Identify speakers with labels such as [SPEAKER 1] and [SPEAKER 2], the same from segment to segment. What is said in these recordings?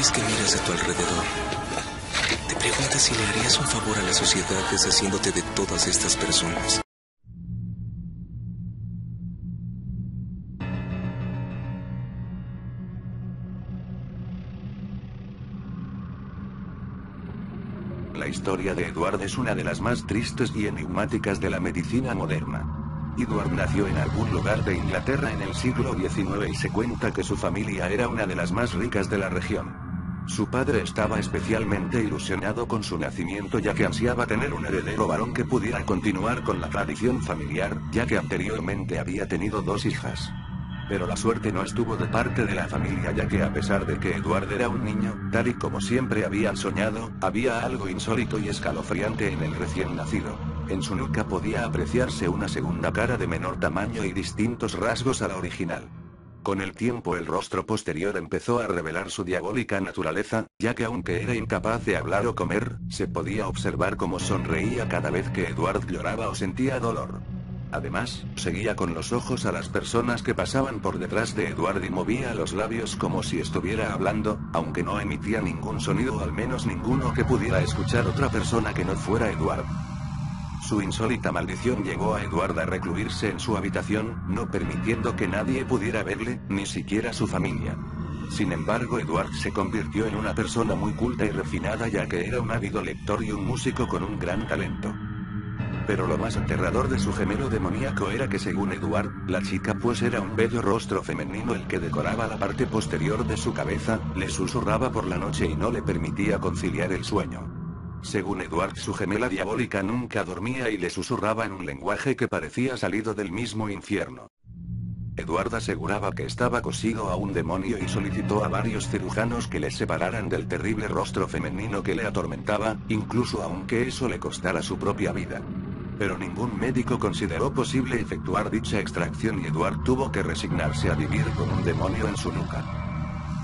[SPEAKER 1] vez que miras a tu alrededor, te preguntas si le harías un favor a la sociedad deshaciéndote de todas estas personas.
[SPEAKER 2] La historia de Edward es una de las más tristes y enigmáticas de la medicina moderna. Edward nació en algún lugar de Inglaterra en el siglo XIX y se cuenta que su familia era una de las más ricas de la región. Su padre estaba especialmente ilusionado con su nacimiento, ya que ansiaba tener un heredero varón que pudiera continuar con la tradición familiar, ya que anteriormente había tenido 2 hijas. Pero la suerte no estuvo de parte de la familia, ya que a pesar de que Edward era un niño, tal y como siempre habían soñado, había algo insólito y escalofriante en el recién nacido. En su nuca podía apreciarse una segunda cara de menor tamaño y distintos rasgos a la original. Con el tiempo el rostro posterior empezó a revelar su diabólica naturaleza, ya que aunque era incapaz de hablar o comer, se podía observar cómo sonreía cada vez que Edward lloraba o sentía dolor. Además, seguía con los ojos a las personas que pasaban por detrás de Edward y movía los labios como si estuviera hablando, aunque no emitía ningún sonido o al menos ninguno que pudiera escuchar otra persona que no fuera Edward. Su insólita maldición llevó a Edward a recluirse en su habitación, no permitiendo que nadie pudiera verle, ni siquiera su familia. Sin embargo, Edward se convirtió en una persona muy culta y refinada, ya que era un ávido lector y un músico con un gran talento. Pero lo más aterrador de su gemelo demoníaco era que, según Edward, la chica pues era un bello rostro femenino el que decoraba la parte posterior de su cabeza, le susurraba por la noche y no le permitía conciliar el sueño. Según Edward, su gemela diabólica nunca dormía y le susurraba en un lenguaje que parecía salido del mismo infierno. Edward aseguraba que estaba cosido a un demonio y solicitó a varios cirujanos que le separaran del terrible rostro femenino que le atormentaba, incluso aunque eso le costara su propia vida. Pero ningún médico consideró posible efectuar dicha extracción y Edward tuvo que resignarse a vivir con un demonio en su nuca.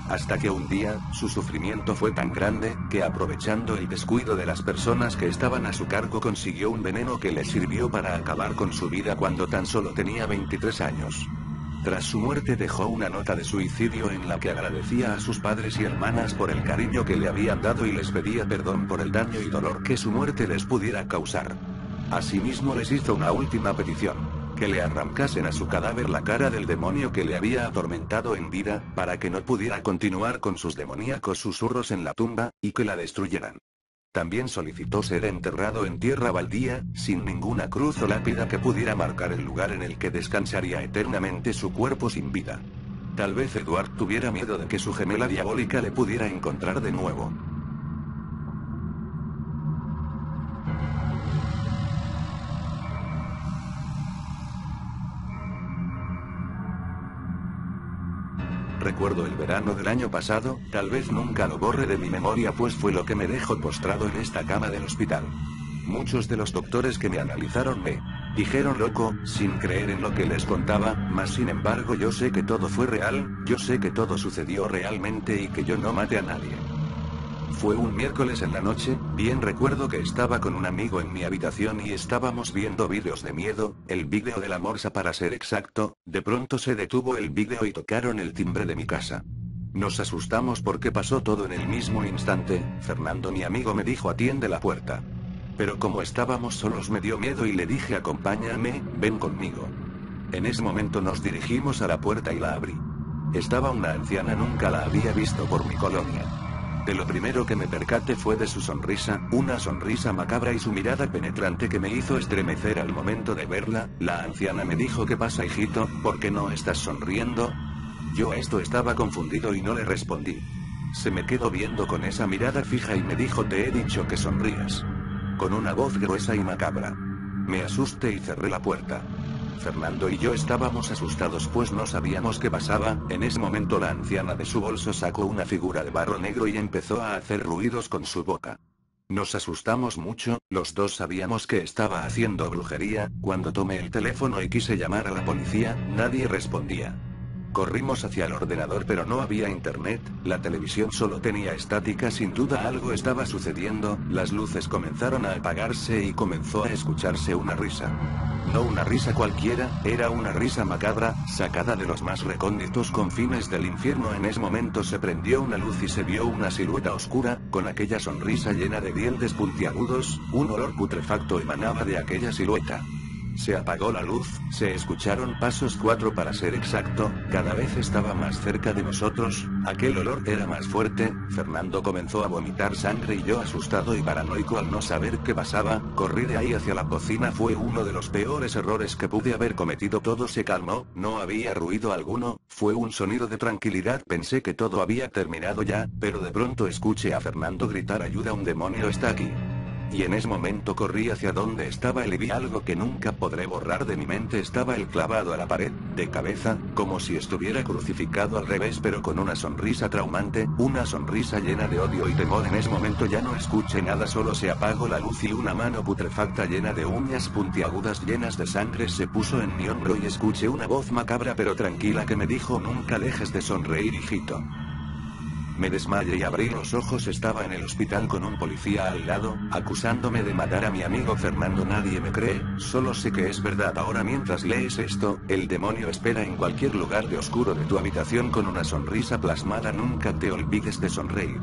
[SPEAKER 2] Hasta que un día, su sufrimiento fue tan grande, que aprovechando el descuido de las personas que estaban a su cargo consiguió un veneno que le sirvió para acabar con su vida cuando tan solo tenía 23 años. Tras su muerte dejó una nota de suicidio en la que agradecía a sus padres y hermanas por el cariño que le habían dado y les pedía perdón por el daño y dolor que su muerte les pudiera causar. Asimismo les hizo una última petición: que le arrancasen a su cadáver la cara del demonio que le había atormentado en vida, para que no pudiera continuar con sus demoníacos susurros en la tumba, y que la destruyeran. También solicitó ser enterrado en tierra baldía, sin ninguna cruz o lápida que pudiera marcar el lugar en el que descansaría eternamente su cuerpo sin vida. Tal vez Edward tuviera miedo de que su gemela diabólica le pudiera encontrar de nuevo. Recuerdo el verano del año pasado, tal vez nunca lo borre de mi memoria, pues fue lo que me dejó postrado en esta cama del hospital. Muchos de los doctores que me analizaron me dijeron loco, sin creer en lo que les contaba, mas sin embargo yo sé que todo fue real, yo sé que todo sucedió realmente y que yo no maté a nadie. Fue un miércoles en la noche, bien recuerdo que estaba con un amigo en mi habitación y estábamos viendo vídeos de miedo, el vídeo de la morsa para ser exacto. De pronto se detuvo el vídeo y tocaron el timbre de mi casa. Nos asustamos porque pasó todo en el mismo instante. Fernando, mi amigo, me dijo: atiende la puerta. Pero como estábamos solos me dio miedo y le dije: acompáñame, ven conmigo. En ese momento nos dirigimos a la puerta y la abrí. Estaba una anciana, nunca la había visto por mi colonia. De lo primero que me percaté fue de su sonrisa, una sonrisa macabra y su mirada penetrante que me hizo estremecer al momento de verla. La anciana me dijo: ¿qué pasa, hijito? ¿Por qué no estás sonriendo? Yo estaba confundido y no le respondí. Se me quedó viendo con esa mirada fija y me dijo: te he dicho que sonrías. Con una voz gruesa y macabra. Me asusté y cerré la puerta. Fernando y yo estábamos asustados pues no sabíamos qué pasaba. En ese momento la anciana de su bolso sacó una figura de barro negro y empezó a hacer ruidos con su boca. Nos asustamos mucho, los dos sabíamos que estaba haciendo brujería. Cuando tomé el teléfono y quise llamar a la policía, nadie respondía. Corrimos hacia el ordenador pero no había internet, la televisión solo tenía estática, sin duda algo estaba sucediendo, las luces comenzaron a apagarse y comenzó a escucharse una risa. No una risa cualquiera, era una risa macabra, sacada de los más recónditos confines del infierno. En ese momento se prendió una luz y se vio una silueta oscura, con aquella sonrisa llena de dientes puntiagudos, un olor putrefacto emanaba de aquella silueta. Se apagó la luz, se escucharon pasos, 4 para ser exacto, cada vez estaba más cerca de nosotros, aquel olor era más fuerte, Fernando comenzó a vomitar sangre y yo, asustado y paranoico al no saber qué pasaba, corrí de ahí hacia la cocina. Fue uno de los peores errores que pude haber cometido. Todo se calmó, no había ruido alguno, fue un sonido de tranquilidad. Pensé que todo había terminado ya, pero de pronto escuché a Fernando gritar: ayuda, un demonio está aquí. Y en ese momento corrí hacia donde estaba él y vi algo que nunca podré borrar de mi mente. Estaba él clavado a la pared, de cabeza, como si estuviera crucificado al revés, pero con una sonrisa traumante, una sonrisa llena de odio y temor. En ese momento ya no escuché nada, solo se apagó la luz y una mano putrefacta llena de uñas puntiagudas llenas de sangre se puso en mi hombro y escuché una voz macabra pero tranquila que me dijo: nunca dejes de sonreír, hijito. Me desmayé y abrí los ojos. Estaba en el hospital con un policía al lado, acusándome de matar a mi amigo Fernando. Nadie me cree, solo sé que es verdad. Ahora, mientras lees esto, el demonio espera en cualquier lugar de oscuro de tu habitación con una sonrisa plasmada. Nunca te olvides de sonreír.